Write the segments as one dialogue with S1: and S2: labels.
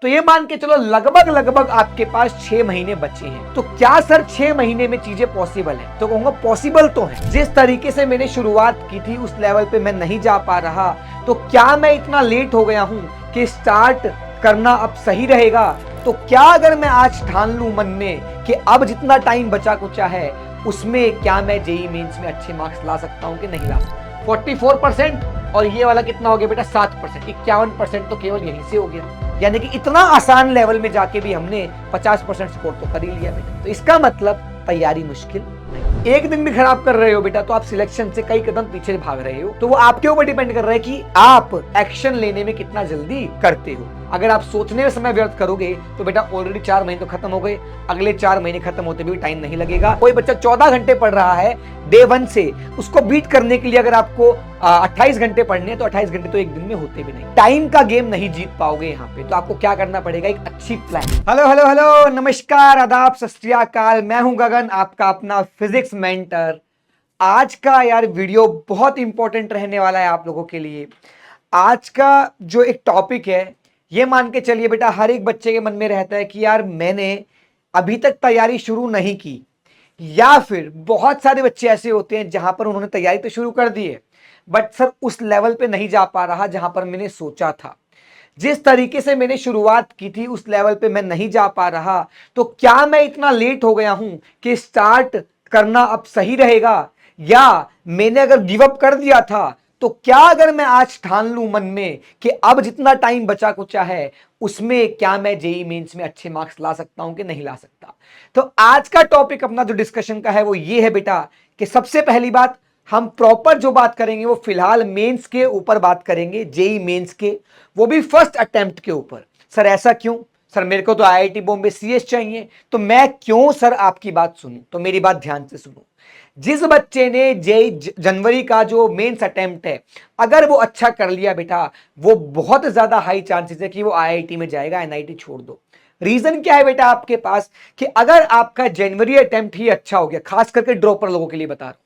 S1: तो ये मान के चलो लगभग लगभग आपके पास 6 महीने बचे हैं। तो क्या सर 6 महीने में चीजें पॉसिबल है? तो कहूंगा पॉसिबल तो है। जिस तरीके से मैंने शुरुआत की थी उस लेवल पे मैं नहीं जा पा रहा, तो क्या मैं इतना लेट हो गया हूं कि स्टार्ट करना अब सही रहेगा? तो क्या अगर मैं आज ठान लूं मन में कि अब जितना टाइम बचा कुचा है उसमें क्या मैं जेईई मेंस में अच्छे मार्क्स ला सकता हूं कि नहीं ला सकता? 44% और ये वाला कितना हो गया बेटा? 7%। 51% तो केवल यहीं से हो गया। यानी कि इतना आसान लेवल में जाके भी हमने 50% स्कोर तो कर ही लिया बेटा। तो इसका मतलब तैयारी मुश्किल नहीं। एक दिन भी खराब कर रहे हो बेटा तो आप सिलेक्शन से कई कदम पीछे भाग रहे हो। तो वो आपके ऊपर डिपेंड कर रहा है कि आप एक्शन लेने में कितना जल्दी करते हो। अगर आप सोचने में समय व्यर्थ करोगे तो बेटा ऑलरेडी 4 महीने तो खत्म हो गए, अगले 4 महीने खत्म होते भी टाइम नहीं लगेगा। कोई बच्चा 14 घंटे पढ़ रहा है डे 1 से, उसको बीट करने के लिए अगर आपको 28 घंटे पढ़ने हैं तो 28 घंटे तो एक दिन में होते भी नहीं। टाइम का गेम नहीं जीत पाओगे यहाँ पे। तो आपको क्या करना पड़ेगा? एक अच्छी प्लान। हेलो हेलो हेलो, नमस्कार, आदाब, सत श्री अकाल। मैं हूं गगन, आपका अपना फिजिक्स मेंटर। आज का यार वीडियो बहुत इंपॉर्टेंट रहने वाला है आप लोगों के लिए। आज का जो एक टॉपिक है, ये मान के चलिए बेटा हर एक बच्चे के मन में रहता है कि यार मैंने अभी तक तैयारी शुरू नहीं की, या फिर बहुत सारे बच्चे ऐसे होते हैं जहां पर उन्होंने तैयारी तो शुरू कर दी है बट सर उस लेवल पे नहीं जा पा रहा जहां पर मैंने सोचा था। जिस तरीके से मैंने शुरुआत की थी उस लेवल पे मैं नहीं जा पा रहा, तो क्या मैं इतना लेट हो गया हूं कि स्टार्ट करना अब सही रहेगा? या मैंने अगर गिव अप कर दिया था, तो क्या अगर मैं आज ठान लूं मन में कि अब जितना टाइम बचा कुचा है उसमें क्या मैं जेईई मेंस में अच्छे मार्क्स ला सकता हूं कि नहीं ला सकता? तो आज का टॉपिक अपना जो डिस्कशन का है वो ये है बेटा कि सबसे पहली बात, हम प्रॉपर जो बात करेंगे वो फिलहाल मेंस के ऊपर बात करेंगे, जेईई मेंस के, वो भी फर्स्ट अटेम्प्ट के ऊपर। सर ऐसा क्यों? सर मेरे को तो आईआईटी बॉम्बे सीएस चाहिए, तो मैं क्यों सर आपकी बात सुनूं? तो मेरी बात ध्यान से सुनो। जिस बच्चे ने जेईई जनवरी का जो मेंस अटेम्प्ट है, अगर वो अच्छा कर लिया बेटा, वो बहुत ज्यादा हाई चांसेस है कि वो आईआईटी में जाएगा। एनआईटी छोड़ दो। रीजन क्या है बेटा आपके पास कि अगर आपका जनवरी अटेम्प्ट ही अच्छा हो गया, खास करके ड्रॉपर लोगों के लिए बता रहा हूं,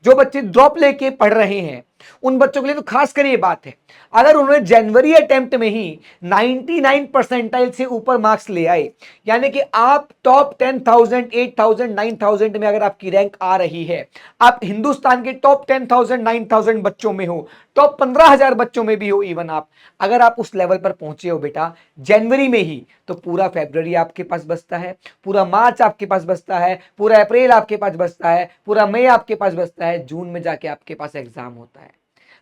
S1: जो बच्चे ड्रॉप लेके पढ़ रहे हैं उन बच्चों के लिए तो खास कर ये बात है, अगर उन्होंने जनवरी अटेम्प्ट में ही 99 परसेंटाइल से ऊपर मार्क्स ले आए, यानी कि आप टॉप 10,000, 8,000, 9,000 में अगर आपकी रैंक आ रही है, आप हिंदुस्तान के टॉप 10,000, 9,000 बच्चों में हो, टॉप 15,000 बच्चों में भी हो इवन आप, अगर आप उस लेवल पर पहुंचे हो बेटा जनवरी में ही, तो पूरा फरवरी आपके पास बचता है, पूरा मार्च आपके पास बचता है, पूरा अप्रैल आपके पास बचता है, पूरा मई आपके पास बचता है, जून में जाके आपके पास एग्जाम होता है।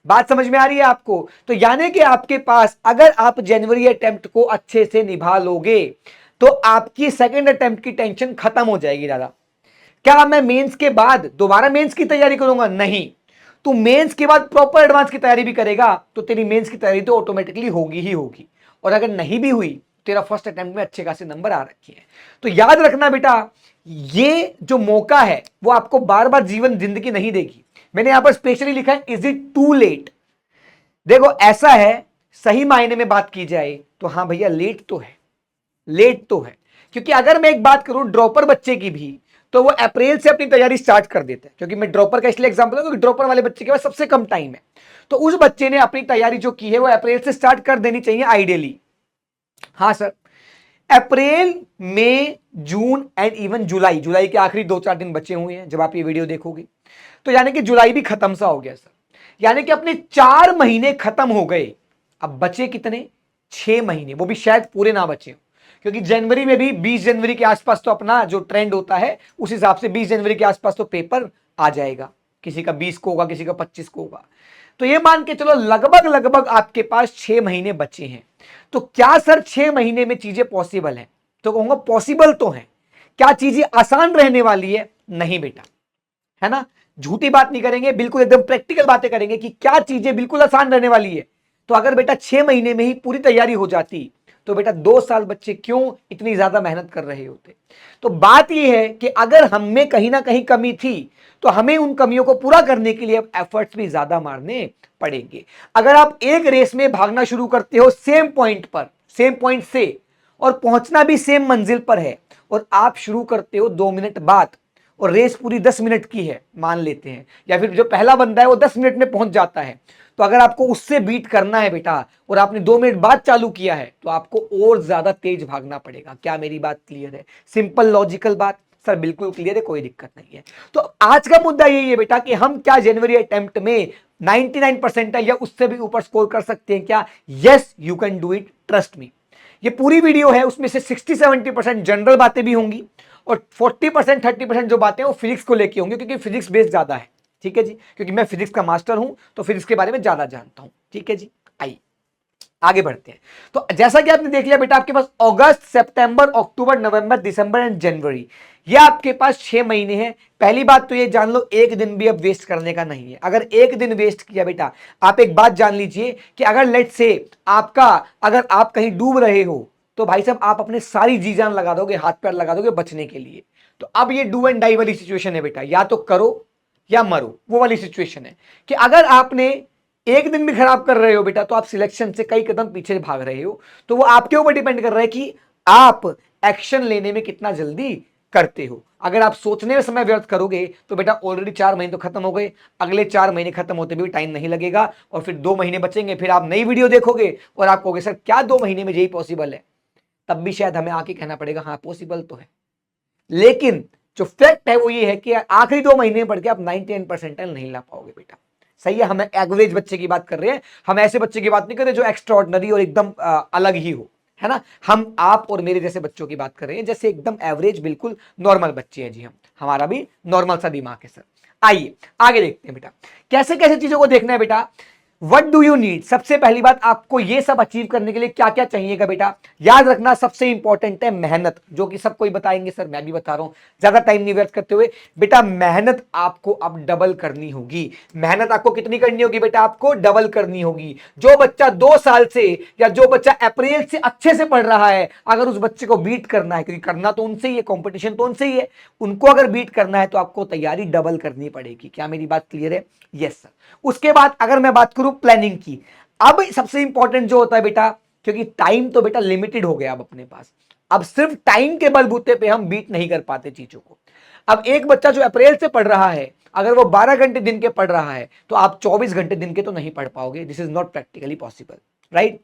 S1: बात समझ में आ रही है आपको? तो यानी कि आपके पास अगर आप जनवरी अटेम्प्ट को अच्छे से निभा लोगे तो आपकी सेकंड अटेम्प्ट की टेंशन खत्म हो जाएगी। दादा क्या मैं मेंस के बाद दोबारा मेंस की तैयारी करूंगा? नहीं। तू मेंस के बाद प्रॉपर एडवांस की तैयारी भी करेगा तो तेरी मेंस की तैयारी तो ऑटोमेटिकली होगी ही होगी। और अगर नहीं भी हुई, तेरा फर्स्ट अटेम्प्ट में अच्छे खासे नंबर आ रखे हैं। तो याद रखना बेटा, ये जो मौका है वो आपको बार बार जीवन जिंदगी नहीं देगी। मैंने यहां पर स्पेशली लिखा है, इज इट टू लेट? देखो ऐसा है, सही मायने में बात की जाए तो हाँ भैया लेट तो है, लेट तो है। क्योंकि अगर मैं एक बात करूं ड्रॉपर बच्चे की भी, तो वो अप्रैल से अपनी तैयारी स्टार्ट कर देता है। क्योंकि मैं ड्रॉपर का इसलिए एग्जांपल दूं क्योंकि ड्रॉपर वाले बच्चे के पास सबसे कम टाइम है, तो उस बच्चे ने अपनी तैयारी जो की है वो अप्रैल से स्टार्ट कर देनी चाहिए आइडियली। हाँ sir, April, May, June and even July, जुलाई के आखिरी 2-4 दिन बचे हुए हैं जब आप ये वीडियो देखोगे, तो यानी कि जुलाई भी खत्म सा हो गया सर। यानी कि अपने 4 महीने खत्म हो गए। अब बचे कितने? 6 महीने, वो भी शायद पूरे ना बचे हो, क्योंकि जनवरी में भी 20 जनवरी के आसपास तो अपना जो ट्रेंड होता है उस हिसाब से 20 जनवरी के आसपास तो पेपर आ जाएगा। किसी का 20 को होगा, किसी का 25 को होगा। तो ये मान के चलो लगभग लगभग आपके पास 6 महीने बचे हैं। तो क्या सर 6 महीने में चीजें पॉसिबल हैं? तो कहूंगा पॉसिबल तो है। क्या चीजें आसान रहने वाली है? नहीं बेटा, है ना। झूठी बात नहीं करेंगे, बिल्कुल एकदम प्रैक्टिकल बातें करेंगे कि क्या चीजें बिल्कुल आसान रहने वाली है। तो अगर बेटा 6 महीने में ही पूरी तैयारी हो जाती, तो बेटा 2 साल बच्चे क्यों इतनी ज्यादा मेहनत कर रहे होते? तो बात यह है कि अगर हम में कहीं ना कहीं कमी थी, तो हमें उन कमियों को पूरा करने के लिए अब एफर्ट्स भी ज्यादा मारने पड़ेंगे। अगर आप एक रेस में भागना शुरू करते हो सेम पॉइंट पर, सेम पॉइंट से, और पहुंचना भी सेम मंजिल पर है, और आप शुरू करते हो 2 मिनट बाद, और रेस पूरी 10 मिनट की है मान लेते हैं, या फिर जो पहला बंदा है वो 10 मिनट में पहुंच जाता है, तो अगर आपको उससे बीट करना है बेटा और आपने 2 मिनट बाद चालू किया है तो आपको और ज्यादा तेज भागना पड़ेगा। क्या मेरी बात क्लियर है? सिंपल लॉजिकल बात सर, बिल्कुल क्लियर है, कोई दिक्कत नहीं है। तो आज का मुद्दा यही है बेटा कि हम क्या जनवरी अटेम्प्ट में 99 परसेंटाइल या उससे भी ऊपर स्कोर कर सकते हैं क्या? Yes you can do it, trust me. ये पूरी वीडियो है, उसमें से 60-70% जनरल बातें भी होंगी और 40% 30% जो बातें हैं वो फिजिक्स को लेके होंगी, क्योंकि फिजिक्स बेस ज्यादा है। ठीक है जी, क्योंकि मैं फिजिक्स का मास्टर हूं तो फिजिक्स के बारे में ज्यादा जानता हूं। ठीक है जी, आइए आगे बढ़ते हैं। तो जैसा कि आपने देख लिया बेटा, आपके पास अगस्त, सितंबर, अक्टूबर, नवंबर, दिसंबर एंड जनवरी, ये आपके पास 6 महीने हैं। पहली बात तो ये जान लो, एक दिन भी अब वेस्ट करने का नहीं है। अगर एक दिन वेस्ट किया बेटा, आप एक बात जान लीजिए कि अगर लेट से आपका, अगर आप कहीं डूब रहे हो तो भाई साहब आप अपने सारी जी जान लगा दोगे, हाथ पैर लगा दोगे बचने के लिए। तो अब ये डू एंड डाई वाली सिचुएशन है बेटा, या तो करो या मरो, वो वाली सिचुएशन है कि अगर आपने एक दिन भी खराब कर रहे हो बेटा तो आप सिलेक्शन से कई कदम पीछे भाग रहे हो। तो वो आपके ऊपर डिपेंड कर रहा है कि आप एक्शन लेने में कितना जल्दी करते हो। अगर आप सोचने में समय व्यर्थ करोगे तो बेटा ऑलरेडी 4 महीने तो खत्म हो गए, अगले 4 महीने खत्म होते भी टाइम नहीं लगेगा और फिर 2 महीने बचेंगे, फिर आप नई वीडियो देखोगे और आप कहोगे सर क्या 2 महीने में यही पॉसिबल है? तब भी शायद हमें आके कहना पड़ेगा हाँ पॉसिबल तो है, लेकिन जो फैक्ट है वो ये है कि आखिरी 2 महीने में पढ़ के आप 99% नहीं ला पाओगे बेटा। सही है, हम एवरेज बच्चे की बात कर रहे हैं, हम ऐसे बच्चे की बात नहीं कर रहे जो एक्स्ट्रा ऑर्डिनरी और एकदम अलग ही हो, है ना। हम आप और मेरे जैसे बच्चों की बात कर रहे हैं, जैसे एकदम एवरेज बिल्कुल नॉर्मल बच्चे हैं जी। हम, हमारा भी नॉर्मल सा दिमाग है सर। आइए आगे देखते हैं बेटा, कैसे कैसे चीजों को देखना है बेटा। वट डू यू नीड, सबसे पहली बात आपको ये सब अचीव करने के लिए क्या क्या चाहिएगा बेटा? याद रखना सबसे इंपॉर्टेंट है मेहनत, जो कि सब कोई बताएंगे सर, मैं भी बता रहा हूं, ज्यादा टाइम नहीं व्यर्थ करते हुए। बेटा मेहनत आपको अब डबल करनी होगी। मेहनत आपको कितनी करनी होगी बेटा? आपको डबल करनी होगी। जो बच्चा 2 साल से या जो बच्चा अप्रैल से अच्छे से पढ़ रहा है, अगर उस बच्चे को बीट करना है, क्योंकि करना तो उनसे ही है, कॉम्पिटिशन तो उनसे ही है, उनको अगर बीट करना है तो आपको तैयारी डबल करनी पड़ेगी। क्या मेरी बात क्लियर है? Yes sir. उसके बाद अगर मैं बात करूं प्लानिंग की, अब सबसे इंपॉर्टेंट जो होता है बेटा, क्योंकि टाइम तो बेटा लिमिटेड हो गया अब अपने पास, अब सिर्फ टाइम के बलबूते पे हम बीट नहीं कर पाते चीजों को। अब एक बच्चा जो अप्रैल से पढ़ रहा है, अगर वो 12 घंटे दिन के पढ़ रहा है तो आप 24 घंटे दिन के तो नहीं पढ़ पाओगे, this is not practically possible, right.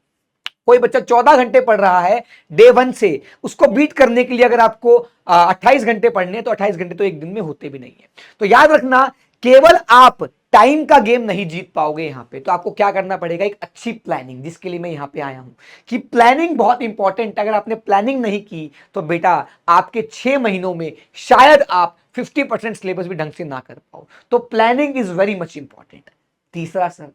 S1: कोई बच्चा 14 घंटे पढ़ रहा है डे 1 से, उसको बीट करने के लिए अगर आपको 28 घंटे पढ़ने हैं तो 28 घंटे तो एक दिन में होते भी नहीं है। तो याद रखना, केवल आप टाइम का गेम नहीं जीत पाओगे यहां पे, तो आपको क्या करना पड़ेगा? एक अच्छी प्लानिंग, जिसके लिए मैं यहां पे आया हूं कि प्लानिंग बहुत इंपॉर्टेंट है। अगर आपने प्लानिंग नहीं की तो बेटा आपके 6 महीनों में शायद आप 50% सिलेबस भी ढंग से ना कर पाओ। तो planning is very much important. तीसरा सर,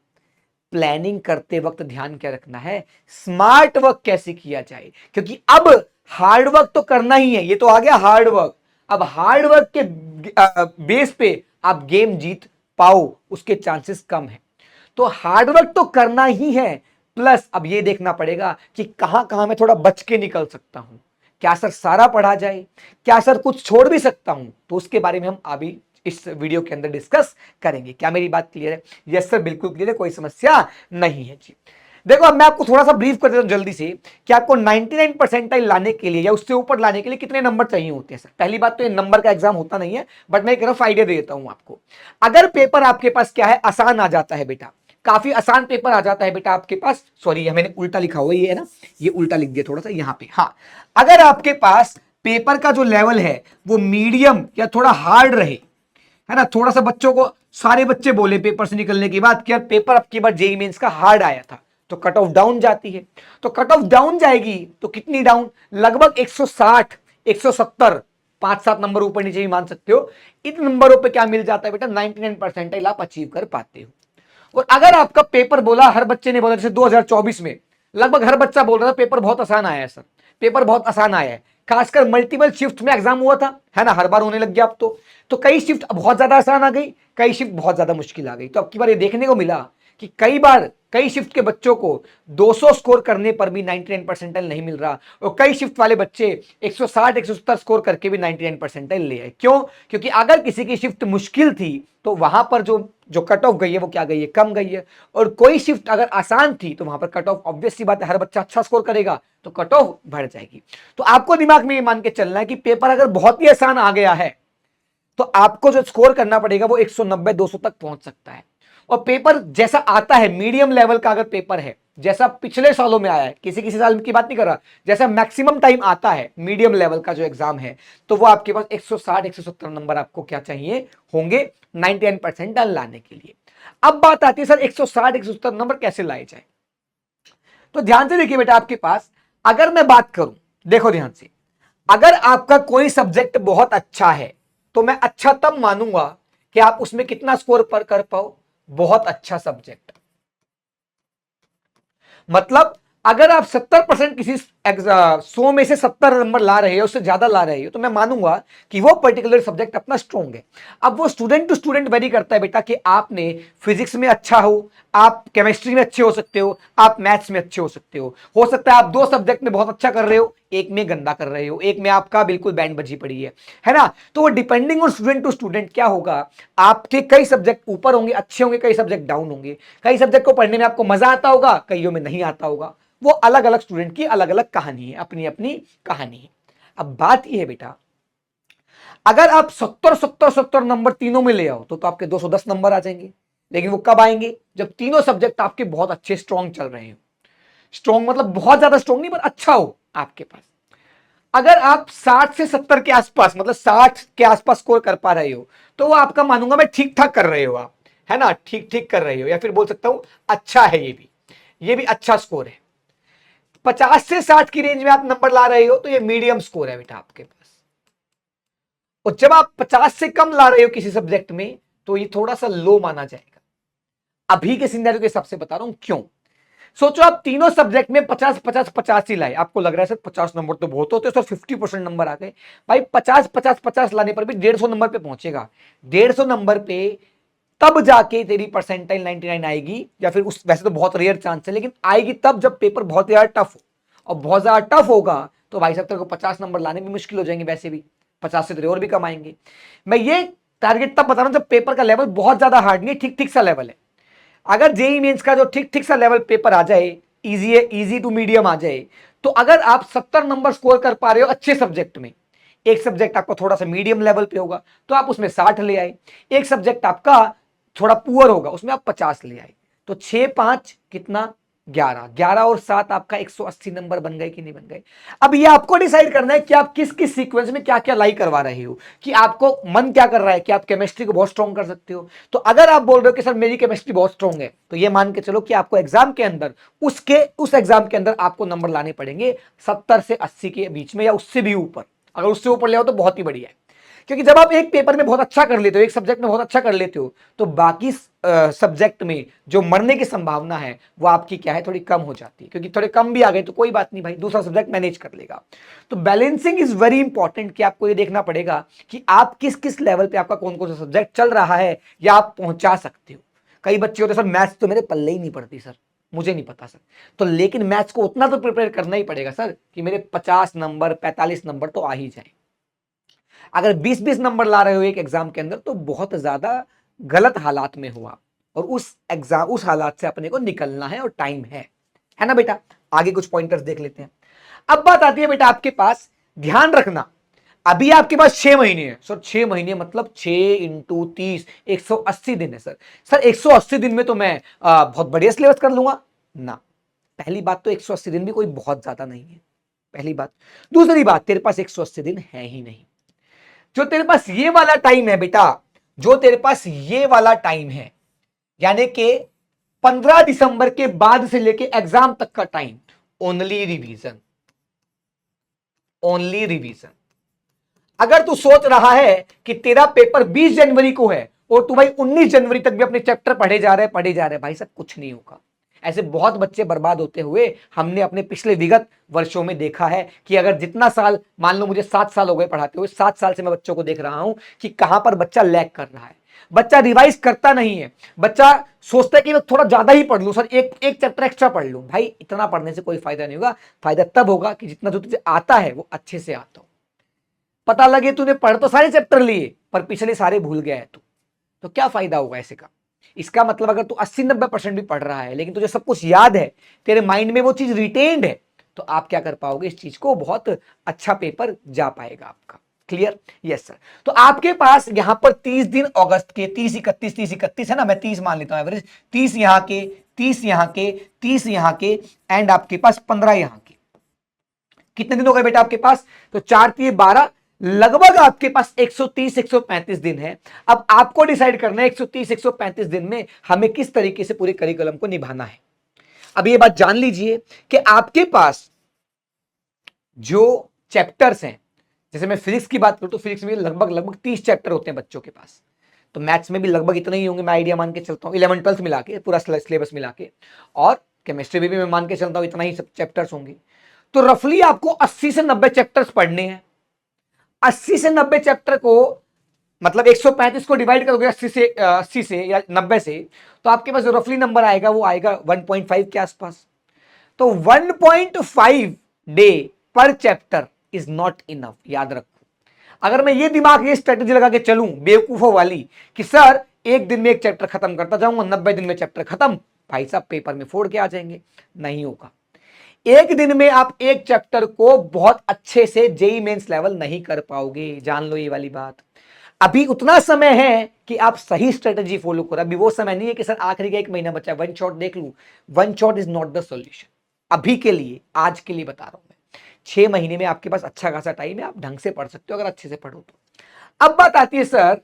S1: प्लानिंग करते वक्त ध्यान क्या रखना है? स्मार्ट वर्क कैसे किया जाए, क्योंकि अब हार्ड वर्क तो करना ही है, ये तो आ गया हार्ड वर्क। अब हार्ड वर्क के बेस पे आप गेम जीत पाओ उसके चांसेस कम है। तो हार्ड वर्क तो करना ही है, प्लस अब ये देखना पड़ेगा कि कहां कहां मैं थोड़ा बच के निकल सकता हूं। क्या सर सारा पढ़ा जाए? क्या सर कुछ छोड़ भी सकता हूं? तो उसके बारे में हम अभी इस वीडियो के अंदर डिस्कस करेंगे। क्या मेरी बात क्लियर है? यस सर, बिल्कुल क्लियर है, कोई समस्या नहीं है जी। देखो अब मैं आपको थोड़ा सा ब्रीफ कर देता हूं जल्दी से कि आपको 99 परसेंटाइल लाने के लिए या उससे ऊपर लाने के लिए कितने नंबर चाहिए होते हैं सर। पहली बात तो ये नंबर का एग्जाम होता नहीं है, बट मैं एक रफ आइडिया दे देता हूं आपको। अगर पेपर आपके पास क्या है, आसान आ जाता है बेटा, काफी आसान पेपर आ जाता है बेटा आपके पास, सॉरी मैंने उल्टा लिखा हुआ ये है ना, ये उल्टा लिख दिया थोड़ा सा यहां पे। हाँ, अगर आपके पास पेपर का जो लेवल है वो मीडियम या थोड़ा हार्ड रहे, है ना, थोड़ा सा बच्चों को, सारे बच्चे बोले पेपर से निकलने की बात कि यार पेपर अब की बार जेईई मेंस का हार्ड आया था, तो कट ऑफ डाउन जाती है। तो कट ऑफ डाउन जाएगी तो कितनी डाउन? लगभग 160 170, 5-7 नंबर ऊपर नीचे भी मान सकते हो। इन नंबरों पे क्या मिल जाता है बेटा? 99 परसेंटाइल आप अचीव कर पाते हो। और अगर आपका पेपर बोला, हर बच्चे ने बोला, जैसे 2024 में लगभग हर बच्चा बोल रहा था पेपर बहुत आसान आया है सर, पेपर बहुत आसान आया है, खासकर मल्टीपल शिफ्ट में एग्जाम हुआ था, है ना, हर बार होने लग गया अब तो कई शिफ्ट बहुत ज्यादा आसान आ गई, कई शिफ्ट बहुत ज्यादा मुश्किल आ गई। तो अब की बार ये देखने को मिला कि कई बार कई शिफ्ट के बच्चों को 200 स्कोर करने पर भी 99 परसेंटाइल नहीं मिल रहा, और कई शिफ्ट वाले बच्चे 160 170 स्कोर करके भी 99 परसेंटाइल ले आए। क्यों? क्योंकि अगर किसी की शिफ्ट मुश्किल थी तो वहां पर जो जो कट ऑफ गई है वो क्या गई है? कम गई है। और कोई शिफ्ट अगर आसान थी तो वहां पर कट ऑफ, ऑब्वियस सी बात है, हर बच्चा अच्छा स्कोर करेगा तो कट ऑफ बढ़ जाएगी। तो आपको दिमाग में ये मान के चलना है कि पेपर अगर बहुत ही आसान आ गया है तो आपको जो स्कोर करना पड़ेगा वो 190 200 तक पहुंच सकता है। और पेपर जैसा आता है मीडियम लेवल का अगर पेपर है, जैसा पिछले सालों में आया है, किसी किसी साल की बात नहीं कर रहा, जैसा मैक्सिमम टाइम आता है मीडियम लेवल का जो एग्जाम है, तो वो आपके पास 160 170 नंबर आपको क्या चाहिए होंगे 99% लाने के लिए। अब बात आती है सर 160 170 नंबर कैसे लाए जाए। तो ध्यान से देखिए बेटा, आपके पास अगर मैं बात करूं, देखो ध्यान से, अगर आपका कोई सब्जेक्ट बहुत अच्छा है तो मैं अच्छा तब मानूंगा कि आप उसमें कितना स्कोर पर कर पाओ, बहुत अच्छा सब्जेक्ट। मतलब अगर आप 70% किसी 100 में से 70 नंबर ला रहे हो, उससे ज्यादा ला रहे हो, तो मैं मानूंगा कि वो पर्टिकुलर सब्जेक्ट अपना स्ट्रॉन्ग है। अब वो स्टूडेंट टू स्टूडेंट वेरी करता है बेटा, कि आपने फिजिक्स में अच्छा हो, आप केमिस्ट्री में अच्छे हो सकते हो, आप मैथ्स में अच्छे हो सकते हो सकता है आप 2 सब्जेक्ट में बहुत अच्छा कर रहे हो, एक में गंदा कर रहे हो, एक में आपका बिल्कुल बैंड बजी पड़ी है ना। तो वो depending on student to student क्या होगा, आपके कई सब्जेक्ट ऊपर होंगे, अच्छे होंगे, कई सब्जेक्ट डाउन होंगे, कई सब्जेक्ट को पढ़ने में आपको मजा आता होगा, कईयों में नहीं आता होगा। वो अलग अलग स्टूडेंट की अलग अलग कहानी है, अपनी अपनी कहानी है। अब बात यह है बेटा, अगर आप 70 नंबर तीनों में ले आओ तो आपके 210 नंबर आ जाएंगे। लेकिन वो कब आएंगे, जब तीनों सब्जेक्ट आपके बहुत अच्छे स्ट्रॉन्ग चल रहे हो। स्ट्रॉन्ग मतलब बहुत ज्यादा स्ट्रॉन्ग नहीं, पर अच्छा हो आपके पास। अगर आप 60 से 70 के आसपास, मतलब 60 के आसपास स्कोर कर पा रहे हो, तो वो आपका मानूंगा मैं ठीक ठाक कर रहे हो आप, है ना, ठीक ठीक कर रहे हो, या फिर बोल सकता हूं अच्छा है, ये भी अच्छा स्कोर है। 50 से 60 की रेंज में आप नंबर ला रहे हो तो ये मीडियम स्कोर है बेटा आपके पास। और जब आप 50 से कम ला रहे हो किसी सब्जेक्ट में तो ये थोड़ा सा लो माना जाएगा। अभी के सिनेरियो के हिसाब से बता रहा हूं क्यों। सोचो आप तीनों सब्जेक्ट में 50 50 50 ही लाए, आपको लग रहा है सर 50 नंबर तो बहुत होते हैं, सर 50% नंबर आ गए। भाई 50 50 50 लाने पर भी 150 नंबर पे पहुंचेगा। 150 नंबर पे तब जाके तेरी परसेंटाइल 99 आएगी, या फिर उस, वैसे तो बहुत रेयर चांस है, लेकिन आएगी तब जब पेपर बहुत ज्यादा टफ हो। और बहुत ज्यादा टफ होगा तो भाई साहब तेरे को 50 नंबर लाने भी मुश्किल हो जाएंगे, वैसे भी 50 से तेरे और भी कम आएंगे। मैं ये टारगेट तब बता रहा हूं जब पेपर का लेवल बहुत ज्यादा हार्ड नहीं, ठीक ठीक सा लेवल है। अगर जेई मेंस का जो ठीक ठीक सा लेवल पेपर आ जाए, इजी है, इजी टू मीडियम आ जाए, तो अगर आप 70 नंबर स्कोर कर पा रहे हो अच्छे सब्जेक्ट में, एक सब्जेक्ट आपका थोड़ा सा मीडियम लेवल पे होगा तो आप उसमें 60 ले आए, एक सब्जेक्ट आपका थोड़ा पुअर होगा उसमें आप 50 ले आए, तो 6 5 कितना 11, 11 और 7 आपका 180 नंबर बन गए कि नहीं बन गए। अब ये आपको डिसाइड करना है कि आप किस किस सीक्वेंस में क्या क्या लाई करवा रहे हो, कि आपको मन क्या कर रहा है कि आप केमिस्ट्री को बहुत स्ट्रॉन्ग कर सकते हो। तो अगर आप बोल रहे हो कि सर मेरी केमिस्ट्री बहुत स्ट्रॉन्ग है, तो ये मान के चलो कि आपको एग्जाम के अंदर उस एग्जाम के अंदर आपको नंबर लाने पड़ेंगे 70 से 80 के बीच में, या उससे भी ऊपर। अगर उससे ऊपर ले आओ तो बहुत ही बढ़िया है, क्योंकि जब आप एक पेपर में बहुत अच्छा कर लेते हो, एक सब्जेक्ट में बहुत अच्छा कर लेते हो, तो बाकी सब्जेक्ट में जो मरने की संभावना है वो आपकी क्या है, थोड़ी कम हो जाती है। क्योंकि थोड़े कम भी आ गए तो कोई बात नहीं भाई, दूसरा सब्जेक्ट मैनेज कर लेगा। तो बैलेंसिंग इज वेरी इंपॉर्टेंट, कि आपको ये देखना पड़ेगा कि आप किस किस लेवल पे आपका कौन कौन सा सब्जेक्ट चल रहा है, या आप पहुंचा सकते हो। कई बच्चे होते सर मैथ्स तो मेरे पल्ले ही नहीं पड़ती सर, मुझे नहीं पता सर। तो लेकिन मैथ्स को उतना तो प्रिपेयर करना ही पड़ेगा सर कि मेरे 50 नंबर 45 नंबर तो आ ही जाए। अगर 20-20 नंबर ला रहे हो एक एग्जाम के अंदर तो बहुत ज्यादा गलत हालात में हुआ, और उस हालात से अपने को निकलना है, और टाइम है ना बेटा। आगे कुछ पॉइंटर्स देख लेते हैं। अब बात आती है बेटा आपके पास, ध्यान रखना, अभी आपके पास 6 महीने हैं सर, 6 महीने मतलब 6 इंटू 30 180 दिन है सर 180 दिन में तो मैं बहुत बढ़िया सिलेबस कर लूंगा ना। पहली बात तो 180 दिन भी कोई बहुत ज्यादा नहीं है, पहली बात। दूसरी बात, तेरे पास 180 दिन है ही नहीं। जो तेरे पास ये वाला टाइम है बेटा, जो तेरे पास ये वाला टाइम है, यानी कि 15 दिसंबर के बाद से लेके एग्जाम तक का time, only revision, only revision. अगर तू सोच रहा है कि तेरा पेपर 20 जनवरी को है और तू भाई 19 जनवरी तक भी अपने चैप्टर पढ़े जा रहे भाई सब, कुछ नहीं होगा। ऐसे बहुत बच्चे बर्बाद होते हुए हमने अपने पिछले विगत वर्षों में देखा है, कि अगर जितना साल, मान लो मुझे 7 साल हो गए पढ़ाते हुए, 7 साल से मैं बच्चों को देख रहा हूं कि कहां पर बच्चा लैग कर रहा है। बच्चा रिवाइज करता नहीं है, बच्चा सोचता है कि मैं थोड़ा ज्यादा ही पढ़ लूं सर, एक चैप्टर एक्स्ट्रा पढ़ लूं। भाई इतना पढ़ने से कोई फायदा नहीं होगा, फायदा तब होगा कि जितना जो तुझे आता है वो अच्छे से आता हो। पता लगे तूने पढ़ तो सारे चैप्टर लिए पर पिछले सारे भूल गया है तू, तो क्या फायदा होगा ऐसे का। इसका मतलब अगर तू 80-90% भी पढ़ रहा है लेकिन तुझे सब कुछ याद है, तेरे माइंड में वो चीज रिटेन्ड है, तो आप क्या कर पाओगे, इस चीज को बहुत अच्छा पेपर जा पाएगा आपका। क्लियर? Yes sir. तो आपके पास यहां पर 30 दिन अगस्त के, 30 31 है ना, मैं 30 मान लेता हूं एवरेज, 30 यहां के, 30 यहां के, 30 यहां के, एंड आपके पास 15 यहां के। कितने दिन हो गए बेटा आपके पास? तो 4 3 12, लगभग आपके पास 130 135 दिन है। अब आपको डिसाइड करना है 130 135 दिन में हमें किस तरीके से पूरे करिकुलम को निभाना है। अब ये बात जान लीजिए कि आपके पास जो चैप्टर्स हैं, जैसे मैं फिजिक्स की बात करूं तो फिजिक्स में लगभग लगभग 30 चैप्टर होते हैं बच्चों के पास, तो मैथ्स में भी लगभग इतने ही होंगे, मैं आइडिया मान के चलता हूं, 11 12 मिला के पूरा सिलेबस मिला के, और केमिस्ट्री में भी मैं मान के चलता हूं इतना ही सब चैप्टर्स होंगे। तो रफली आपको 80 से 90 चैप्टर्स पढ़ने हैं। 80 से 90 चैप्टर को मतलब 135 को डिवाइड करोगे 80 से या 90 से, तो आपके पास जो रफली नंबर आएगा वो आएगा 1.5 के आसपास। तो 1.5 डे पर चैप्टर इज नॉट इनफ, याद रखो। अगर मैं ये दिमाग, ये स्ट्रेटेजी लगा के चलूं बेवकूफों वाली कि सर एक दिन में एक चैप्टर खत्म करता जाऊंगा, 90 दिन में चैप्टर खत्म, भाई साहब पेपर में फोड़ के आ जाएंगे, नहीं होगा। एक दिन में आप एक चैप्टर को बहुत अच्छे से जेई मेंस लेवल नहीं कर पाओगे, जान लो ये वाली बात। अभी उतना समय है कि आप सही स्ट्रेटेजी फॉलो करो। अभी वो समय नहीं है कि सर आखिरी का 1 महीना बचा, वन शॉट देख लूं। One shot is not the solution अभी के लिए, आज के लिए बता रहा हूं मैं। 6 महीने में आपके पास अच्छा खासा टाइम है, आप ढंग से पढ़ सकते हो अगर अच्छे से पढ़ो तो। अब बात आती है सर,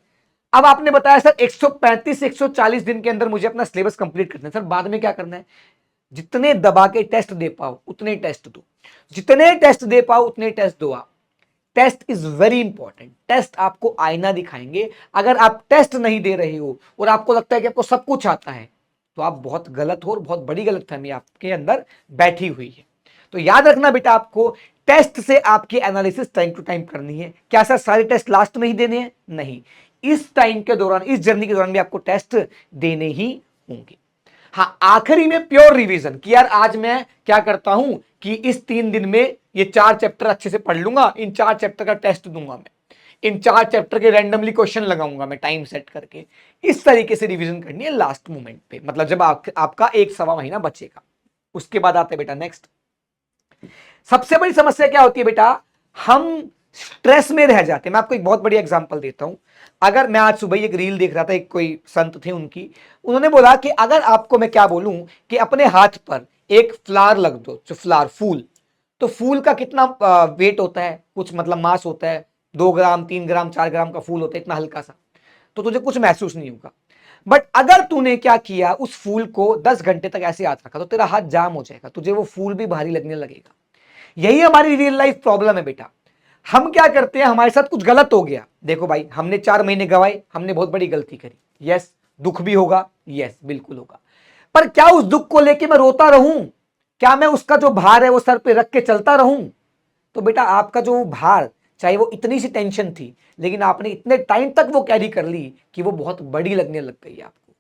S1: अब आपने बताया सर 135 140 दिन के अंदर मुझे अपना सिलेबस कंप्लीट करना है, सर बाद में क्या करना है? जितने दबा के टेस्ट दे पाओ उतने टेस्ट दो, जितने टेस्ट दे पाओ उतने टेस्ट दो आप। Test is very important. Test आपको आईना दिखाएंगे। अगर आप टेस्ट नहीं दे रहे हो और आपको लगता है कि आपको सब कुछ आता है, तो आप बहुत गलत हो और बहुत बड़ी गलतफहमी आपके अंदर बैठी हुई है। तो याद रखना बेटा, आपको टेस्ट से आपकी एनालिसिस टाइम टू टाइम करनी है। क्या सर सारे टेस्ट लास्ट में ही देने हैं? नहीं, इस टाइम के दौरान, इस जर्नी के दौरान भी आपको टेस्ट देने ही होंगे। हाँ, आखिरी में प्योर रिवीजन कि यार आज मैं क्या करता हूं कि इस 3 दिन में ये 4 चैप्टर अच्छे से पढ़ लूंगा, इन 4 चैप्टर का टेस्ट दूंगा मैं, इन 4 चैप्टर के रैंडमली क्वेश्चन लगाऊंगा मैं टाइम सेट करके। इस तरीके से रिवीजन करनी है लास्ट मोमेंट पे, मतलब जब आपका 1 सवा महीना बचेगा। उसके बाद आते हैं बेटा नेक्स्ट। सबसे बड़ी समस्या क्या होती है बेटा? हम स्ट्रेस में रह जाते हैं। मैं आपको एक बहुत बड़ी एग्जांपल देता हूं। अगर मैं आज सुबह एक रील देख रहा था, एक कोई संत थे उनकी, उन्होंने बोला कि अगर आपको मैं क्या बोलूं कि अपने हाथ पर एक फ्लावर लग दो, जो फ्लावर फूल, तो फूल का कितना वेट होता है, कुछ मतलब मास होता है, 2 ग्राम 3 ग्राम 4 ग्राम का फूल होता है, इतना हल्का सा, तो तुझे कुछ महसूस नहीं होगा। बट अगर तूने क्या किया, उस फूल को 10 घंटे तक ऐसे हाथ रखा, तो तेरा हाथ जाम हो जाएगा, तुझे वो फूल भी भारी लगने लगेगा। यही हमारी रियल लाइफ प्रॉब्लम है बेटा। हम क्या करते हैं, हमारे साथ कुछ गलत हो गया, देखो भाई हमने 4 महीने गवाए, हमने बहुत बड़ी गलती करी, यस दुख भी होगा, यस बिल्कुल होगा, पर क्या उस दुख को लेके मैं रोता रहूं? क्या मैं उसका जो भार है वो सर पे रख के चलता रहूं? तो बेटा आपका जो भार, चाहे वो इतनी सी टेंशन थी, लेकिन आपने इतने टाइम तक वो कैरी कर ली कि वो बहुत बड़ी लगने लग गई आपको।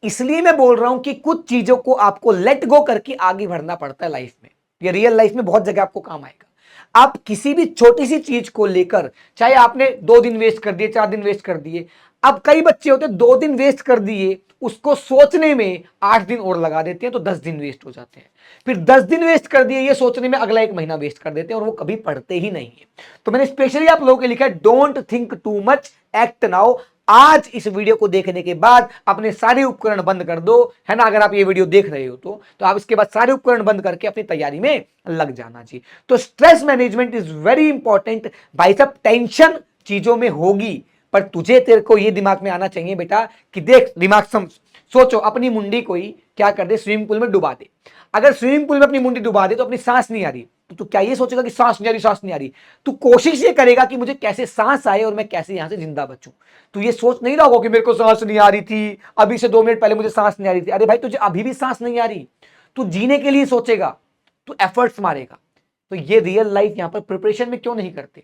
S1: इसलिए मैं बोल रहा हूं कि कुछ चीजों को आपको लेट गो करके आगे बढ़ना पड़ता है लाइफ में। ये रियल लाइफ में बहुत जगह आपको काम आएगा। आप किसी भी छोटी सी चीज को लेकर, चाहे आपने 2 दिन वेस्ट कर दिए, 4 दिन वेस्ट कर दिए, अब कई बच्चे होते हैं 2 दिन वेस्ट कर दिए, उसको सोचने में 8 दिन और लगा देते हैं, तो 10 दिन वेस्ट हो जाते हैं। फिर 10 दिन वेस्ट कर दिए ये सोचने में, अगला 1 महीना वेस्ट कर देते हैं और वो कभी पढ़ते ही नहीं है। तो मैंने स्पेशली आप लोगों के लिखा है, don't think too much, act now. आज इस वीडियो को देखने के बाद अपने सारे उपकरण बंद कर दो, है ना, अगर आप ये वीडियो देख रहे हो तो आप इसके बाद सारे उपकरण बंद करके अपनी तैयारी में लग जाना जी। तो stress management is very important भाई साहब। टेंशन चीजों में होगी, पर तुझे तेरे को ये दिमाग में आना चाहिए बेटा कि देख, दिमाग सोचो अपनी मुंडी कोई क्या कर दे, स्विमिंग पूल में डुबा दे। अगर स्विमिंग पूल में अपनी मुंडी डुबा दे तो अपनी सांस नहीं आ रही, तो तू क्या ये सोचेगा कि सांस नहीं आ रही, सांस नहीं आ रही? तू कोशिश ये करेगा कि मुझे कैसे सांस आए और मैं कैसे यहां से जिंदा बचूं। तू ये सोच नहीं रहा होगा कि मेरे को सांस नहीं आ रही थी, अभी से 2 मिनट पहले मुझे सांस नहीं आ रही थी। अरे भाई तुझे अभी भी सांस नहीं आ रही, तू जीने के लिए सोचेगा, तू एफर्ट्स मारेगा। तो ये रियल लाइफ यहां पर प्रिपरेशन में क्यों नहीं करते?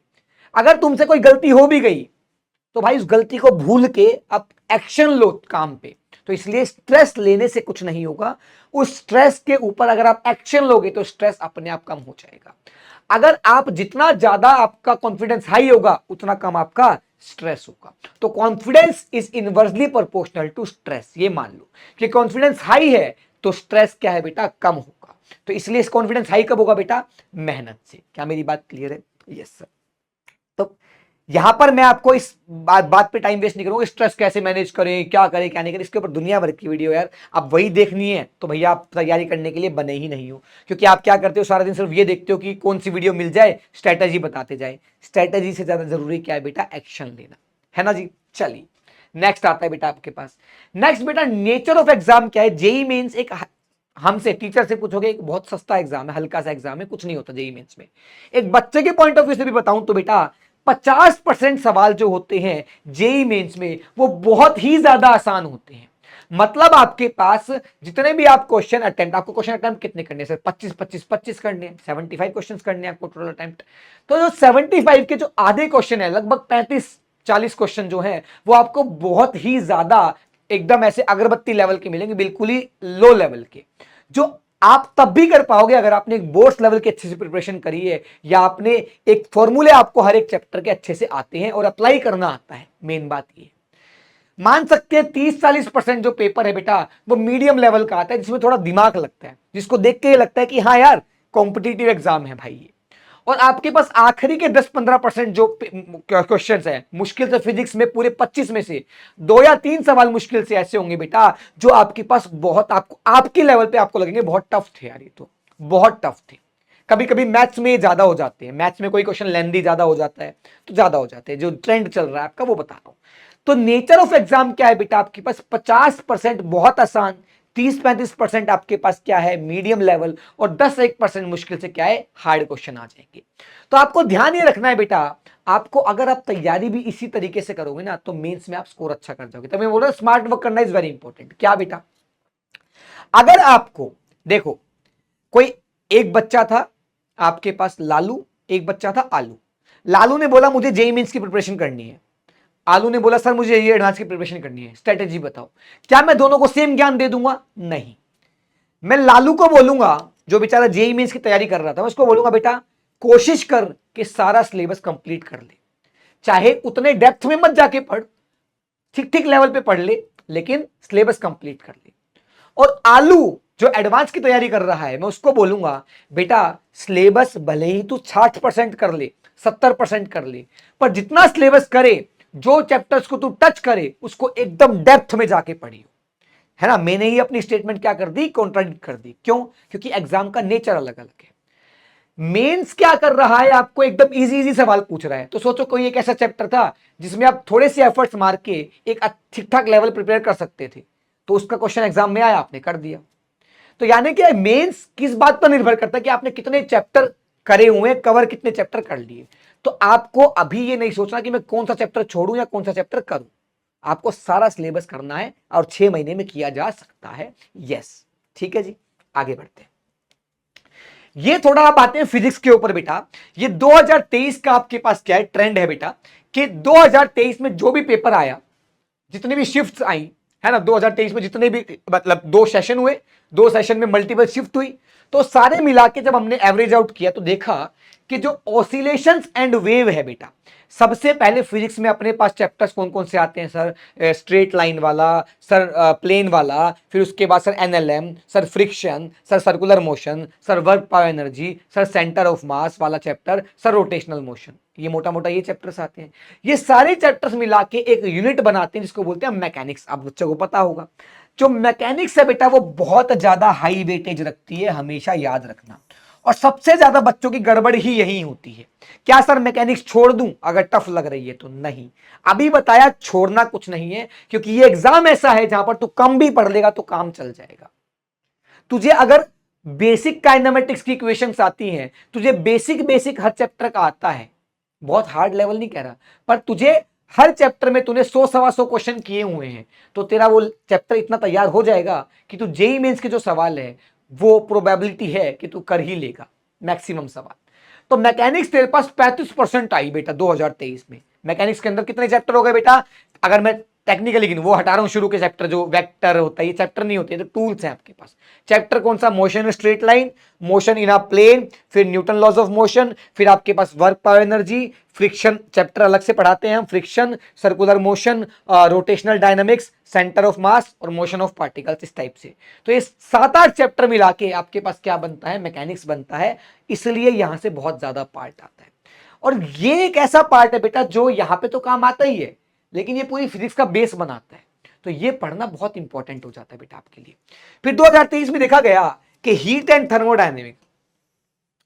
S1: अगर तुमसे कोई गलती हो भी गई तो भाई उस गलती को भूल के अब एक्शन लो काम पे। तो इसलिए स्ट्रेस लेने से कुछ नहीं होगा, उस स्ट्रेस के ऊपर अगर आप एक्शन लोगे तो स्ट्रेस अपने आप कम हो जाएगा। अगर आप जितना ज्यादा आपका कॉन्फिडेंस हाई होगा उतना कम आपका स्ट्रेस होगा। तो confidence is inversely proportional to stress. ये मान लो कि कॉन्फिडेंस हाई है तो स्ट्रेस क्या है बेटा, कम होगा। तो इसलिए कॉन्फिडेंस हाई कब होगा बेटा? मेहनत से। क्या मेरी बात क्लियर है? Yes sir. तो यहां पर मैं आपको इस बात पे टाइम वेस्ट नहीं करूंगा, स्ट्रेस कैसे मैनेज करें, क्या करें क्या नहीं करें, इसके ऊपर दुनिया भर की वीडियो यार, आप वही देखनी है तो भैया आप तैयारी करने के लिए बने ही नहीं हो। क्योंकि आप क्या करते हो, सारा दिन सिर्फ ये देखते हो कि कौन सी वीडियो मिल जाए, स्ट्रैटेजी बताते जाए। स्ट्रैटेजी से ज्यादा जरूरी क्या है बेटा, एक्शन लेना है ना जी। चलिए नेक्स्ट आता है बेटा आपके पास। नेक्स्ट बेटा नेचर ऑफ एग्जाम क्या है। जेई मेंस एक हमसे टीचर से पूछोगे, एक बहुत सस्ता एग्जाम है, हल्का सा एग्जाम है, कुछ नहीं होता जेई मेंस में। एक बच्चे के पॉइंट ऑफ व्यू से भी बताऊं तो बेटा 50% सवाल जो होते हैं जेई मेंस में वो बहुत ही ज्यादा आसान होते हैं। मतलब आपके पास जितने भी आप क्वेश्चन अटेम्प्ट, आपको क्वेश्चन अटेम्प्ट कितने करने हैं सर, 25 करने हैं, 75 क्वेश्चंस करने हैं आपको टोटल अटेम्प्ट। तो जो 75 के जो आधे क्वेश्चन है, लगभग 35-40 क्वेश्चन जो है वो आपको बहुत ही ज्यादा एकदम ऐसे अगरबत्ती लेवल के मिलेंगे, बिल्कुल ही लो लेवल के, जो आप तब भी कर पाओगे अगर आपने एक बोर्ड्स लेवल की अच्छे से प्रिपरेशन करी है, या आपने एक फॉर्मूले आपको हर एक चैप्टर के अच्छे से आते हैं और अप्लाई करना आता है। मेन बात ये मान सकते हैं 30-40% जो पेपर है बेटा वो मीडियम लेवल का आता है, जिसमें थोड़ा दिमाग लगता है, जिसको देख के लगता है कि हाँ यार कॉम्पिटिटिव एग्जाम है भाई ये। और आपके पास आखिरी के 10-15% जो क्वेश्चंस है, मुश्किल से फिजिक्स में पूरे 25 में से 2 या 3 सवाल मुश्किल से ऐसे होंगे बेटा जो आपके पास बहुत आपको आपके लेवल पे आपको लगेंगे बहुत टफ थे यार, ये तो बहुत टफ थे। कभी कभी मैथ्स में ज्यादा हो जाते हैं, मैथ्स में कोई क्वेश्चन लेंदी ज्यादा हो जाता है तो ज्यादा हो जाते हैं, जो ट्रेंड चल रहा है आपका वो बता रहा हूं। तो नेचर ऑफ एग्जाम क्या है बेटा, आपके पास 50% बहुत आसान, 30-35% आपके पास क्या है मीडियम लेवल, और 10-1% मुश्किल से क्या है हार्ड क्वेश्चन आ जाएंगे। तो आपको ध्यान ये रखना है बेटा, आपको अगर आप तैयारी भी इसी तरीके से करोगे ना तो मेंस में आप स्कोर अच्छा कर जाओगे। तो मैं बोल रहा हूं स्मार्ट वर्क करना इज वेरी इंपॉर्टेंट। क्या बेटा, अगर आपको देखो कोई एक बच्चा था आपके पास लालू, एक बच्चा था आलू। लालू ने बोला मुझे जेई मेंस की प्रिपरेशन करनी है, आलू ने बोला सर मुझे ये एडवांस की प्रिपरेशन करनी है, स्ट्रेटेजी बताओ। क्या मैं दोनों को सेम ज्ञान दे दूंगा? नहीं। मैं लालू को बोलूंगा जो बेचारा जेई मेंस की तैयारी कर रहा था, मैं उसको बोलूंगा बेटा कोशिश कर कि सारा सिलेबस कंप्लीट कर ले, चाहे उतने डेप्थ में मत जाके पढ़, ठीक ठीक लेवल पे पढ़ ले, लेकिन सिलेबस कंप्लीट कर ले। और आलू जो एडवांस की तैयारी कर रहा है, मैं उसको बोलूंगा बेटा सिलेबस भले ही तू 60% कर ले, 70% कर ले, पर जितना सिलेबस करे, जो चैप्टर्स को तू टच करे उसको एकदम डेप्थ में जाके पढ़ियो, है ना। मैंने ही अपनी स्टेटमेंट क्या कर दी, कॉन्ट्राडिक्ट कर दी। क्यों? क्योंकि एग्जाम का नेचर अलग अलग है। मेंस क्या कर रहा है, आपको एकदम इजी इजी सवाल पूछ रहा है। तो सोचो कोई एक ऐसा चैप्टर था जिसमें आप थोड़े से एफर्ट्स मार के एक ठीक ठाक लेवल प्रिपेयर कर सकते थे, तो उसका क्वेश्चन एग्जाम में आया, आपने कर दिया। तो यानी कि मेंस किस बात पर निर्भर करता है कि आपने कितने चैप्टर करे हुए, कवर कितने चैप्टर कर लिए। तो आपको अभी ये नहीं सोचना कि मैं कौन सा चैप्टर छोड़ूं या कौन सा चैप्टर करूं, आपको सारा सिलेबस करना है और 6 महीने में किया जा सकता है। यस, ठीक है जी, आगे बढ़ते हैं। ये थोड़ा आप आते हैं फिजिक्स के ऊपर बेटा। ये 2023 का आपके पास क्या है ट्रेंड है बेटा, कि 2023 में जो भी पेपर आया, जितनी भी शिफ्ट्स आई है ना, 2023 में जितने भी मतलब 2 सेशन हुए, 2 सेशन में मल्टीपल शिफ्ट हुई, तो सारे मिला के जब हमने एवरेज आउट किया तो देखा कि जो ऑसिलेशंस एंड वेव है बेटा, सबसे पहले फिजिक्स में अपने पास चैप्टर्स कौन कौन से आते हैं सर, स्ट्रेट लाइन वाला सर, प्लेन वाला, फिर उसके बाद sir NLM, sir friction, sir circular motion, sir work power energy, sir centre of मास वाला चैप्टर, सर रोटेशनल मोशन। ये मोटा मोटा ये चैप्टर्स आते हैं। ये सारे चैप्टर्स मिला के एक यूनिट बनाते हैं जिसको बोलते हैं मैकेनिक्स। आप बच्चों को पता होगा जो मैकेनिक्स है बेटा वो बहुत ज्यादा हाई वेटेज रखती है, हमेशा याद रखना। और सबसे ज्यादा बच्चों की गड़बड़ ही यही होती है। क्या सर मैकेनिक्स छोड़ दूं अगर टफ लग रही है तो? नहीं, अभी बताया छोड़ना कुछ नहीं है, क्योंकि ये एग्जाम ऐसा है जहां पर तू कम भी पढ़ लेगा तो काम चल जाएगा। तुझे अगर बेसिक काइनेमेटिक्स की इक्वेशंस आती हैं, तुझे बेसिक बेसिक हर चैप्टर का आता है, बहुत हार्ड लेवल नहीं कह रहा, पर तुझे हर चैप्टर में तूने 100-125 क्वेश्चन किए हुए हैं, तो तेरा वो चैप्टर इतना तैयार हो जाएगा कि तू जेई मेंस के जो सवाल है वो प्रोबेबिलिटी है कि तू कर ही लेगा मैक्सिमम सवाल। तो मैकेनिक्स तेरे पास 35% आई बेटा 2023 में। मैकेनिक्स के अंदर कितने चैप्टर हो गए बेटा, अगर मैं टेक्निकली गिनूं वो हटा रहा हूं शुरू के चैप्टर, जो वेक्टर होता है ये चैप्टर नहीं होते, तो टूल्स हैं आपके पास। चैप्टर कौन सा? Motion straight line, motion in a plane, फिर न्यूटन लॉज ऑफ मोशन, फिर आपके पास work power energy, friction chapter अलग से पढ़ाते हैं हम, friction, circular motion, rotational dynamics, centre of mass और मोशन ऑफ पार्टिकल्स, इस टाइप से। तो ये 7-8 चैप्टर मिला के आपके पास क्या बनता है, मैकेनिक्स बनता है। इसलिए यहां से बहुत ज्यादा पार्ट आता है। और ये एक ऐसा पार्ट है बेटा जो यहां पे तो काम आता ही है, लेकिन ये पूरी फिजिक्स का बेस बनाता है। तो ये पढ़ना बहुत इंपॉर्टेंट हो जाता है बेटा आपके लिए। फिर 2023 में देखा गया कि हीट एंड थर्मोडायनेमिक्स,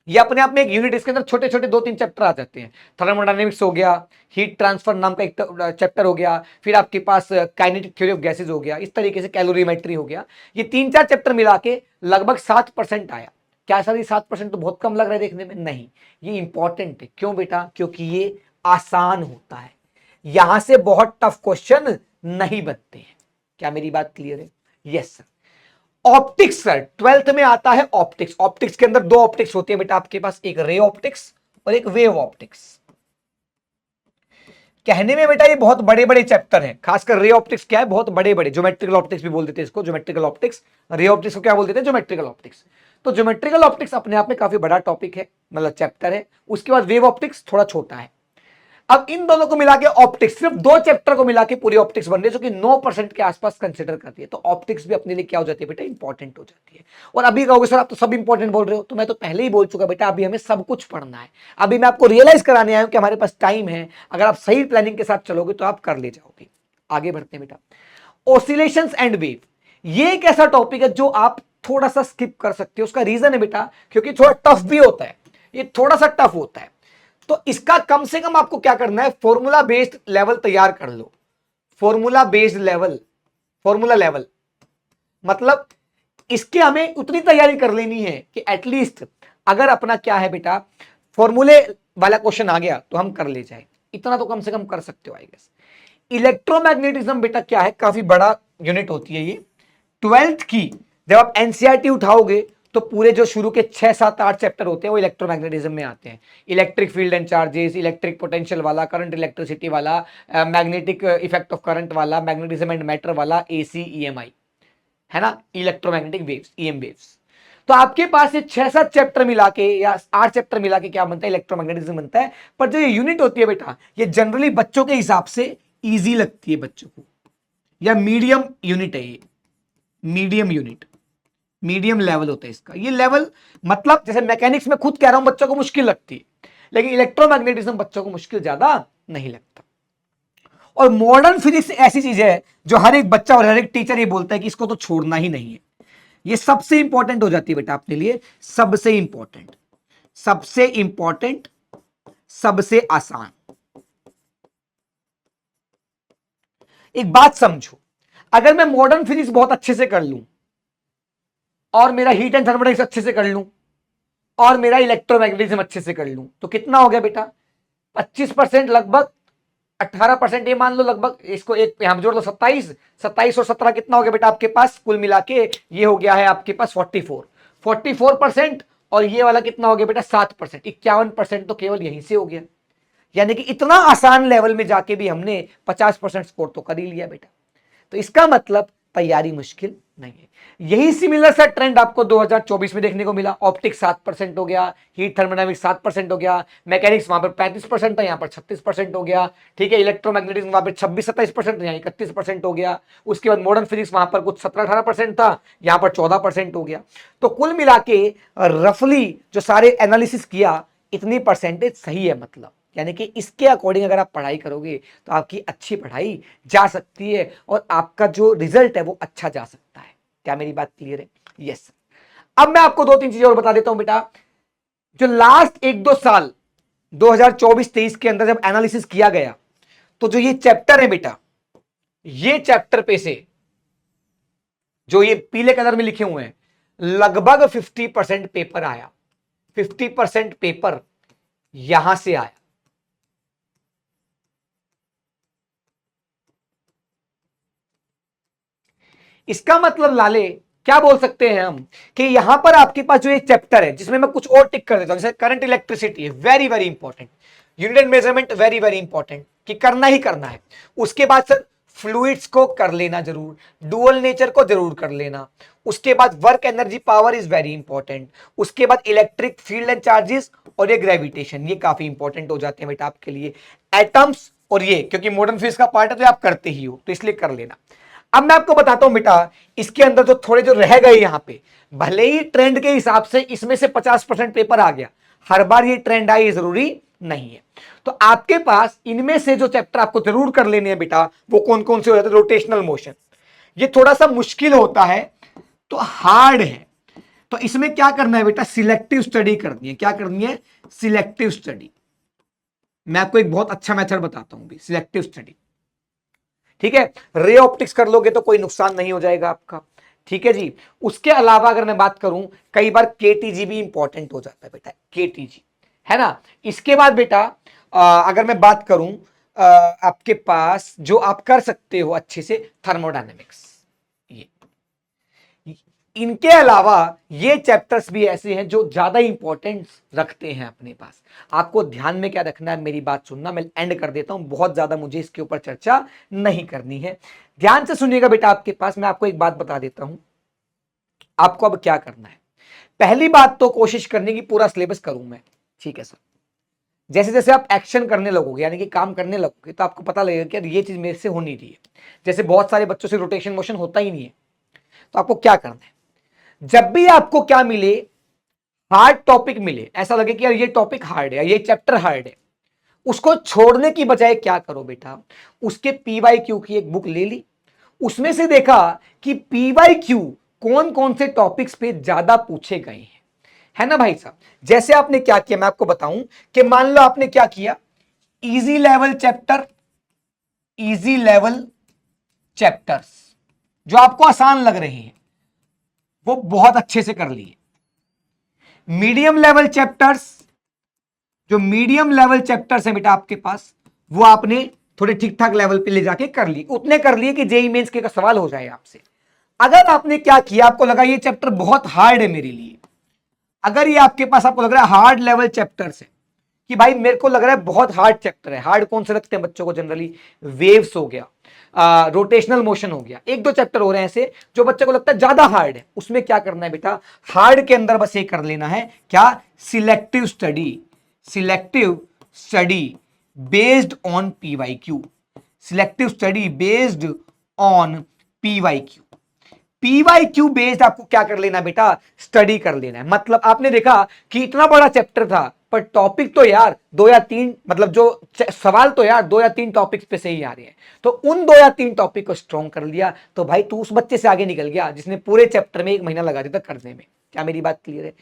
S1: ये अपने आप में एक यूनिट, इसके अंदर छोटे छोटे 2-3 चैप्टर आ जाते हैं। थर्मोडायनेमिक्स हो गया, हीट ट्रांसफर नाम का एक चैप्टर हो गया, फिर आपके पास काइनेटिक थ्योरी ऑफ गैसेज हो गया, इस तरीके से कैलोरीमेट्री हो गया। ये 3-4 चैप्टर मिला के लगभग 7% आया। क्या सर ये 7% तो बहुत कम लग रहा है देखने में? नहीं, ये इंपॉर्टेंट है। क्यों बेटा? क्योंकि ये आसान होता है, यहां से बहुत टफ क्वेश्चन नहीं बनते हैं। क्या मेरी बात क्लियर है? Yes sir. Optics sir 12th में आता है ऑप्टिक्स। ऑप्टिक्स के अंदर 2 ऑप्टिक्स होती है बेटा आपके पास, एक रे ऑप्टिक्स और एक वेव ऑप्टिक्स। कहने में बेटा ये बहुत बड़े बड़े चैप्टर हैं, खासकर रे ऑप्टिक्स क्या है, बहुत बड़े बड़े, ज्योमेट्रिकल ऑप्टिक्स भी बोल देते हैं इसको, ज्योमेट्रिकल ऑप्टिक्स। रे ऑप्टिक्स को क्या बोल देते हैं? Geometrical optics. तो ज्योमेट्रिकल ऑप्टिक्स अपने आप में काफी बड़ा टॉपिक है, मतलब चैप्टर है। उसके बाद वेव ऑप्टिक्स थोड़ा छोटा है। अब इन दोनों को मिला के ऑप्टिक्स, सिर्फ 2 चैप्टर को मिला के पूरी ऑप्टिक्स बन रही है, जो कि 9% के आसपास कंसिडर करती है। तो ऑप्टिक्स भी अपने लिए क्या हो जाती है बेटा? इंपॉर्टेंट हो जाती है। और अभी कहोगे सर आप तो सब इंपॉर्टेंट बोल रहे हो, तो मैं तो पहले ही बोल चुका बेटा, अभी हमें सब कुछ पढ़ना है। अभी मैं आपको रियलाइज कराने आया हूं कि हमारे पास टाइम है, अगर आप सही प्लानिंग के साथ चलोगे तो आप कर ले जाओगे। आगे बढ़ते हैं बेटा। ऑसिलेशंस एंड वेव, ये एक ऐसा टॉपिक है जो आप थोड़ा सा स्किप कर सकते हो। उसका रीजन है बेटा, क्योंकि थोड़ा टफ भी होता है, ये थोड़ा सा टफ होता है। तो इसका कम से कम आपको क्या करना है? फॉर्मूला बेस्ड लेवल तैयार कर लो। Formula based level, formula level मतलब इसके हमें उतनी तैयारी कर लेनी है कि एटलीस्ट अगर अपना क्या है बेटा, फॉर्मूले वाला क्वेश्चन आ गया तो हम कर ले जाए, इतना तो कम से कम कर सकते हो आई गेस। इलेक्ट्रोमैग्नेटिज्म बेटा क्या है? काफी बड़ा यूनिट होती है ये। 12th की जब आप एनसीईआरटी उठाओगे तो पूरे जो शुरू के 6-7-8 चैप्टर होते हैं वो इलेक्ट्रोमैग्नेटिज्म में आते हैं। Electric field and charges, electric potential वाला, करंट इलेक्ट्रिसिटी वाला, मैग्नेटिक इफेक्ट ऑफ करंट वाला, मैग्नेटिज्म एंड मैटर वाला, एसी ईएमआई, है ना, इलेक्ट्रोमैग्नेटिक वेव्स, ईएम वेव्स। तो आपके पास ये 6-7 चैप्टर मिला के या 8 चैप्टर मिला के क्या बनता है? इलेक्ट्रोमैग्नेटिज्म बनता है। पर जो ये यूनिट होती है बेटा, ये जनरली बच्चों के हिसाब से ईजी लगती है बच्चों को, या मीडियम यूनिट है ये, मीडियम यूनिट, मीडियम लेवल होता है इसका। ये लेवल मतलब जैसे मैकेनिक्स में खुद कह रहा हूं बच्चों को मुश्किल लगती है, लेकिन इलेक्ट्रोमैग्नेटिज्म बच्चों को मुश्किल ज्यादा नहीं लगता। और मॉडर्न फिजिक्स ऐसी चीज है जो हर एक बच्चा और हर एक टीचर ये बोलता है कि इसको तो छोड़ना ही नहीं है। ये सबसे इंपॉर्टेंट हो जाती है बेटा अपने लिए, सबसे इंपॉर्टेंट, सबसे इंपॉर्टेंट, सबसे आसान। एक बात समझो, अगर मैं मॉडर्न फिजिक्स बहुत अच्छे से कर लूं और मेरा हीट एंड थर्मोडायनेमिक्स अच्छे से कर लूं और मेरा इलेक्ट्रोमैग्नेटिज्म अच्छे से कर लूं, तो कितना हो गया बेटा? 25% लगभग, 18% ये मान लो लगभग, इसको एक यहां जोड़ लो, 27, 27 और 17 कितना हो गया बेटा आपके पास कुल मिला के? ये हो गया है आपके पास 44%। और ये वाला कितना हो गया बेटा? 7%। 51% तो केवल यहीं से हो गया। यानी कि इतना आसान लेवल में जाके भी हमने 50% स्कोर तो कर ही लिया बेटा। तो इसका मतलब तैयारी मुश्किल नहीं है। यही सिमिलर सा ट्रेंड आपको 2024 में देखने को मिला। ऑप्टिक्स 7% हो गया, हीट थर्मोडायनेमिक्स 7% हो गया, मैकेनिक्स वहां पर 35% था, यहां पर 36% हो गया। ठीक है, इलेक्ट्रोमैग्नेटिज्म वहां पर 26-27% यहां 31% हो गया। उसके बाद मॉडर्न फिजिक्स वहां पर कुछ 17-18% था, यहां पर 14% हो गया। तो कुल मिला के रफली जो सारे एनालिसिस किया, इतनी परसेंटेज सही है। मतलब यानी कि इसके अकॉर्डिंग अगर आप पढ़ाई करोगे तो आपकी अच्छी पढ़ाई जा सकती है और आपका जो रिजल्ट है वो अच्छा जा सकता है। क्या मेरी बात क्लियर है? यस। अब मैं आपको 2-3 चीजें और बता देता हूं बेटा। जो लास्ट 1-2 साल 2024-23 के अंदर जब एनालिसिस किया गया, तो जो ये चैप्टर है बेटा, ये चैप्टर पे से जो ये पीले कलर में लिखे हुए हैं, लगभग 50% पेपर आया। 50% पेपर यहां से आया। इसका मतलब लाले क्या बोल सकते हैं हम कि यहां पर आपके पास जो ये चैप्टर है, जिसमें मैं कुछ और टिक कर देता हूं, जैसे करंट इलेक्ट्रिसिटी है, very very important, unit and measurement very very important, कि करना ही करना है। उसके बाद सर फ्लूइड्स को कर लेना जरूर, डुअल नेचर को जरूर कर लेना। उसके बाद work energy power is very important. उसके बाद इलेक्ट्रिक फील्ड एंड चार्जेस और ये ग्रेविटेशन, ये काफी इंपॉर्टेंट हो जाते हैं बेटा आपके लिए। एटम्स और ये, क्योंकि मॉडर्न फिजिक्स का पार्ट है तो आप करते ही हो, तो इसलिए कर लेना। अब मैं आपको बताता हूं बेटा, इसके अंदर जो थोड़े जो रह गए यहां पे, भले ही ट्रेंड के हिसाब से इसमें से 50% पेपर आ गया, हर बार ये ट्रेंड आए जरूरी नहीं है। तो आपके पास इनमें से जो चैप्टर आपको जरूर कर लेने हैं बेटा, वो कौन कौन से हो जाते हैं? रोटेशनल मोशन, ये थोड़ा सा मुश्किल होता है, तो हार्ड है। तो इसमें क्या करना है बेटा? सिलेक्टिव स्टडी करनी है। क्या करनी है? Selective study. मैं आपको एक बहुत अच्छा मेथड बताता हूं भी, सिलेक्टिव स्टडी। ठीक है, रे ऑप्टिक्स कर लोगे तो कोई नुकसान नहीं हो जाएगा आपका। ठीक है जी। उसके अलावा अगर मैं बात करूं, कई बार केटीजी भी इंपॉर्टेंट हो जाता है बेटा, केटीजी, है ना। इसके बाद बेटा अगर मैं बात करूं आपके पास जो आप कर सकते हो अच्छे से, थर्मोडायनेमिक्स। ये इनके अलावा ये चैप्टर्स भी ऐसे हैं जो ज्यादा इंपॉर्टेंस रखते हैं अपने पास। आपको ध्यान में क्या रखना है, मेरी बात सुनना, मैं एंड कर देता हूं, बहुत ज्यादा मुझे इसके ऊपर चर्चा नहीं करनी है। ध्यान से सुनिएगा बेटा, आपके पास मैं आपको एक बात बता देता हूं। आपको अब क्या करना है, पहली बात तो कोशिश करने की पूरा सिलेबस करूं मैं, ठीक है सर। जैसे जैसे आप एक्शन करने लगोगे, यानी कि काम करने लगोगे, तो आपको पता लगेगा कि यार ये चीज मेरे से हो नहीं रही है। जैसे बहुत सारे बच्चों से रोटेशन मोशन होता ही नहीं है, तो आपको क्या करना है, जब भी आपको क्या मिले, हार्ड टॉपिक मिले, ऐसा लगे कि यार ये टॉपिक हार्ड है, ये चैप्टर हार्ड है, उसको छोड़ने की बजाय क्या करो बेटा, उसके पीवाईक्यू की एक बुक ले ली, उसमें से देखा कि पीवाईक्यू कौन कौन से टॉपिक्स पे ज्यादा पूछे गए हैं, है ना भाई साहब। जैसे आपने क्या किया, मैं आपको बताऊं कि मान लो आपने क्या किया, easy level chapter, easy level chapters जो आपको आसान लग रहे हैं वो बहुत अच्छे से कर लिए। मीडियम लेवल चैप्टर्स, जो मीडियम लेवल चैप्टर्स हैं बेटा आपके पास, वो आपने थोड़े ठीक ठाक लेवल पे ले जाके कर लिए, उतने कर लिए कि जेईई मेंस के का सवाल हो जाए आपसे। अगर आपने क्या किया, आपको लगा ये चैप्टर बहुत हार्ड है मेरे लिए, अगर ये आपके पास आपको लग रहा है हार्ड लेवल चैप्टर्स है, कि भाई मेरे को लग रहा है बहुत हार्ड चैप्टर है, हार्ड कौन से लगते हैं बच्चों को जनरली, वेव्स हो गया, रोटेशनल मोशन हो गया, एक दो चैप्टर हो रहे हैं ऐसे जो बच्चे को लगता है ज्यादा हार्ड है, उसमें क्या करना है बेटा, हार्ड के अंदर बस ये कर लेना है, क्या, selective study, selective study based on PYQ, selective study based on PYQ. PYQ based आपको क्या कर लेना बेटा, स्टडी कर लेना है। मतलब आपने देखा कि इतना बड़ा चैप्टर था, पर टॉपिक तो यार दो या तीन, मतलब जो सवाल तो यार दो या तीन टॉपिक्स पे से ही आ रहे हैं, तो उन दो या तीन टॉपिक को स्ट्रॉन्ग कर लिया, तो भाई तू उस बच्चे से आगे निकल गया जिसने पूरे चैप्टर में 1 महीना लगा दिया था करने में। क्या मेरी बात क्लियर है?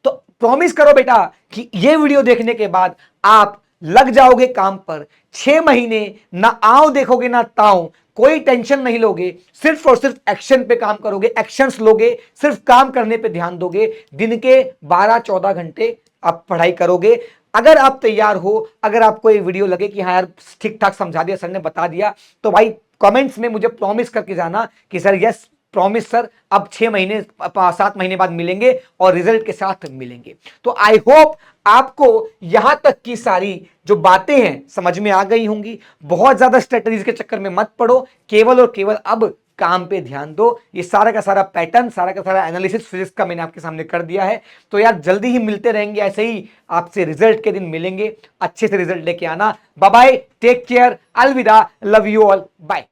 S1: तो प्रॉमिस करो बेटा कि ये वीडियो देखने के बाद आप लग जाओगे काम पर, 6 महीने ना आओ देखोगे ना ताओ, कोई टेंशन नहीं लोगे, सिर्फ और सिर्फ एक्शन पे काम करोगे, एक्शंस लोगे, सिर्फ काम करने पे ध्यान दोगे, दिन के 12-14 घंटे आप पढ़ाई करोगे। अगर आप तैयार हो, अगर आपको ये वीडियो लगे कि हाँ यार ठीक ठाक समझा दिया सर ने, बता दिया, तो भाई कमेंट्स में मुझे प्रॉमिस करके जाना कि सर यस प्रॉमिस सर, अब 6 महीने 7 महीने बाद मिलेंगे और रिजल्ट के साथ मिलेंगे। तो आई होप आपको यहां तक की सारी जो बातें हैं समझ में आ गई होंगी। बहुत ज्यादा स्ट्रेटजीज के चक्कर में मत पड़ो, केवल और केवल अब काम पे ध्यान दो। ये सारा का सारा पैटर्न, सारा का सारा एनालिसिस फिजिक्स का मैंने आपके सामने कर दिया है। तो यार जल्दी ही मिलते रहेंगे, ऐसे ही आपसे रिजल्ट के दिन मिलेंगे, अच्छे से रिजल्ट लेके आना। बाय बाय, टेक केयर, अलविदा, लव यू ऑल, बाय।